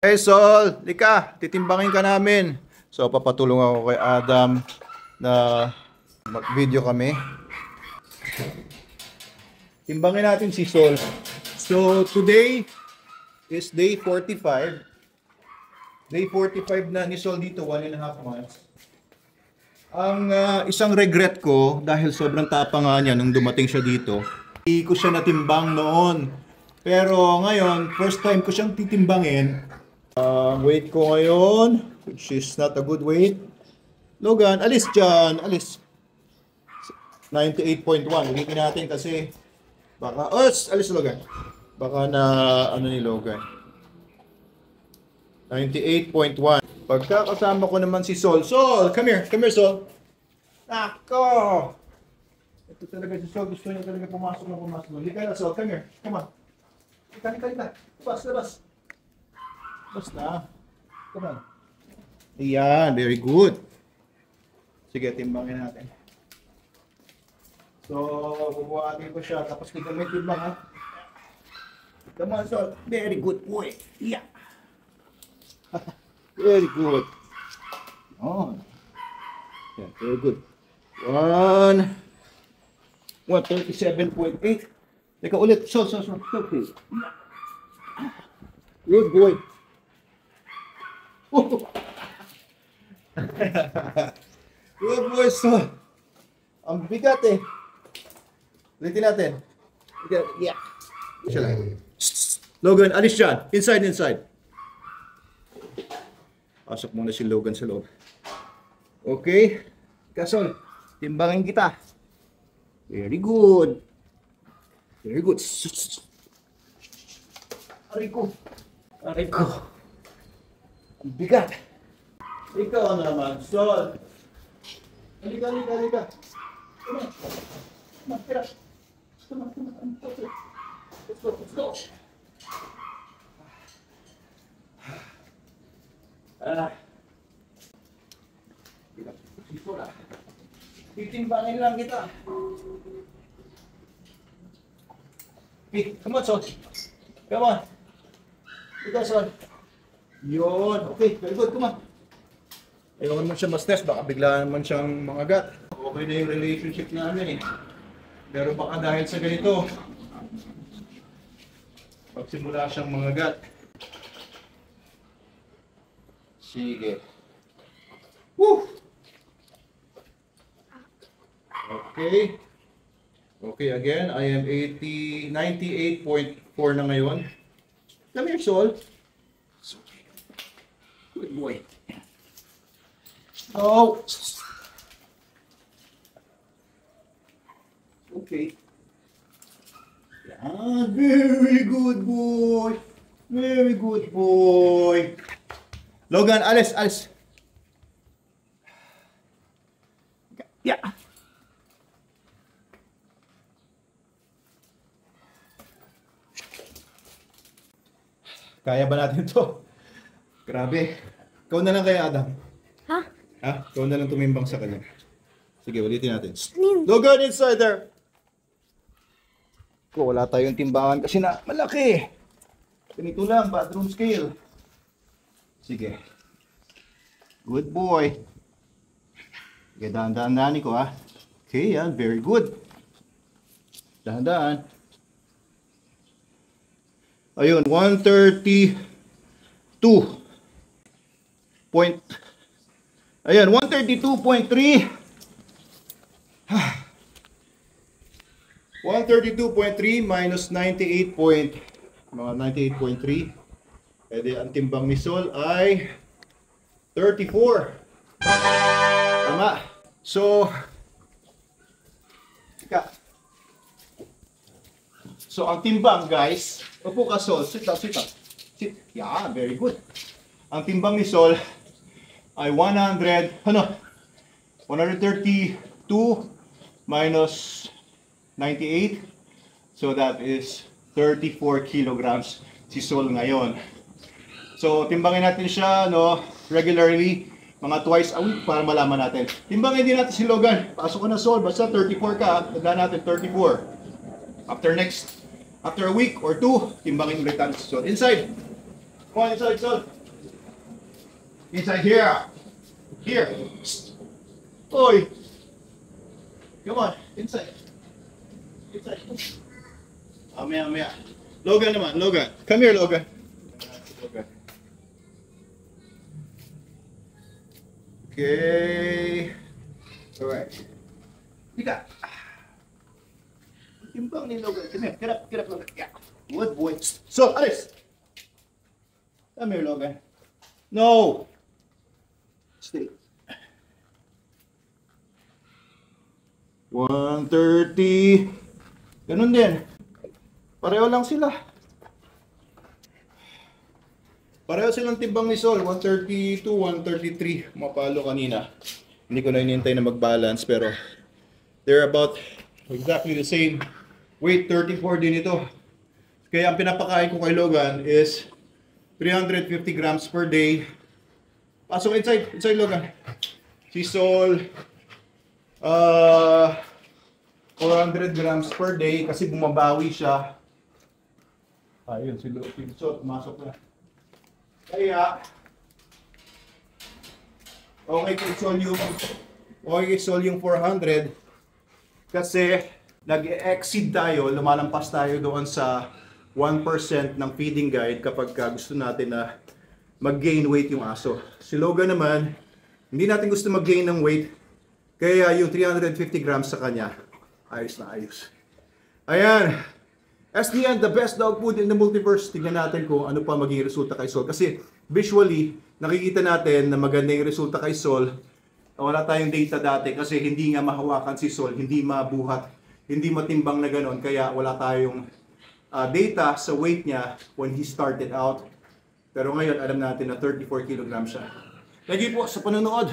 Hey Sol, lika, titimbangin ka namin. So papatulong ako kay Adam na mag-video kami. Timbangin natin si Sol. So today is day 45. Day 45 na ni Sol dito, 1.5 months. Ang isang regret ko dahil sobrang tapang nga niya nung dumating siya dito. Hindi ko siya natimbang noon. Pero ngayon, first time ko siyang titimbangin. Weight ko ngayon, which is not a good weight. Logan, alis dyan, alis. 98.1, ulitin natin kasi baka, alis Logan. Baka na, ano ni Logan. 98.1. Pagkakasama ko naman si Sol. Sol, come here Sol. Nako! Ito talaga si Sol, gusto niya talaga pumasok. Lika na Sol, come here, come on. Lika. Labas. Basta. Come on. Ayan, very good. Sige, timbangin natin. So, bubuhatin ko siya. Tapos kita may timbang, ha? Come on, Sol. Very good boy. Yeah. Very good. Oh. Yeah, very good. 137.8. Teka ulit. Sol. Okay. Good boy. Good boy, Sol. Ang bigat eh. Ulitin natin. Yeah. Siya lang. Logan, alis dyan. Inside. Pasok muna si Logan sa loob. Okay. Sol, timbangin kita. Very good. Aray ko. Ang bigat. Ikaw naman, Sol. Halika. Come on, tira. Come on. Let's go. Titimbangin lang kita. Okay, come on, Sol. Come on. Ikaw, Sol. Yun. Okay, very good. Come on. Ayaw naman siya ma-stress. Baka bigla naman siyang mangagat. Okay na yung relationship namin eh. Pero baka dahil sa ganito, pagsimula siyang mangagat. Sige. Woo! Okay. Okay, again, I am 98.4 na ngayon. Come here, Sol. Good boy. Oh. Okay. Yeah, very good boy. Logan, alis. Yeah. Kaya ba natin to? Grabe. Ikaw na lang kaya, Adam. Ha? Ikaw na lang tumimbang sa kanya. Sige, ulitin natin. Logan, inside there! Wala tayong timbangan kasi na malaki. Ganito lang, bathroom scale. Sige. Good boy. Sige, dahan-dahan ko, ha. Okay, yan. Very good. Dahan-dahan. Ayun, 132. Ayan, 132.3. 132.3 minus 98.3. Pwede ang timbang ni Sol ay 34. Tama. So, ang timbang, guys. Upo ka, Sol. Sit down. Yeah, very good. Ang timbang ni Sol ay 132 minus 98. So that is 34 kilograms si Sol ngayon. So timbangin natin siya regularly, mga twice a week para malaman natin. Timbangin din natin si Logan. Pasok ko na, Sol, basta 34 ka, tandaan natin 34. After a week or two, timbangin ulit natin si Sol. Inside. Come on, inside, Sol. Inside here. Here. Oi. Come on, inside. Inside. Maya. Logan naman, Logan. Come here, Logan. Logan. Okay. Alright. Tika. Timbang ni Logan. Come here. Get up, Logan. Yeah. Good boy. So, Alice. Come here, Logan. No. Stay. 130. Ganun din. Pareho lang sila. Pareho silang timbang ni Sol. 132, 133. Mapalo kanina. Hindi ko na inintay na mag-balance pero they're about exactly the same weight. 34 din ito. Kaya ang pinapakain ko kay Logan is 350 grams per day. Pasok inside. Inside, Logan. Si Sol 400 grams per day kasi bumabawi siya. Ayun, si Sol, pumasok na. Kaya, okay kay Sol yung 400 kasi nag-exceed tayo, lumalampas tayo doon sa 1% ng feeding guide kapag gusto natin na mag-gain weight yung aso. Si Logan naman, hindi natin gusto mag-gain ng weight, kaya yung 350 grams sa kanya, ayos na ayos. Ayan. SDN, the best dog food in the multiverse. Tingnan natin kung ano pa maging resulta kay Sol. Kasi visually, nakikita natin na maganda yung resulta kay Sol. Wala tayong data dati kasi hindi nga mahawakan si Sol, hindi mabuhat, hindi matimbang na ganon. Kaya wala tayong data sa weight niya when he started out. Pero ngayon, alam natin na 34 kilograms siya. Thank you po sa panonood.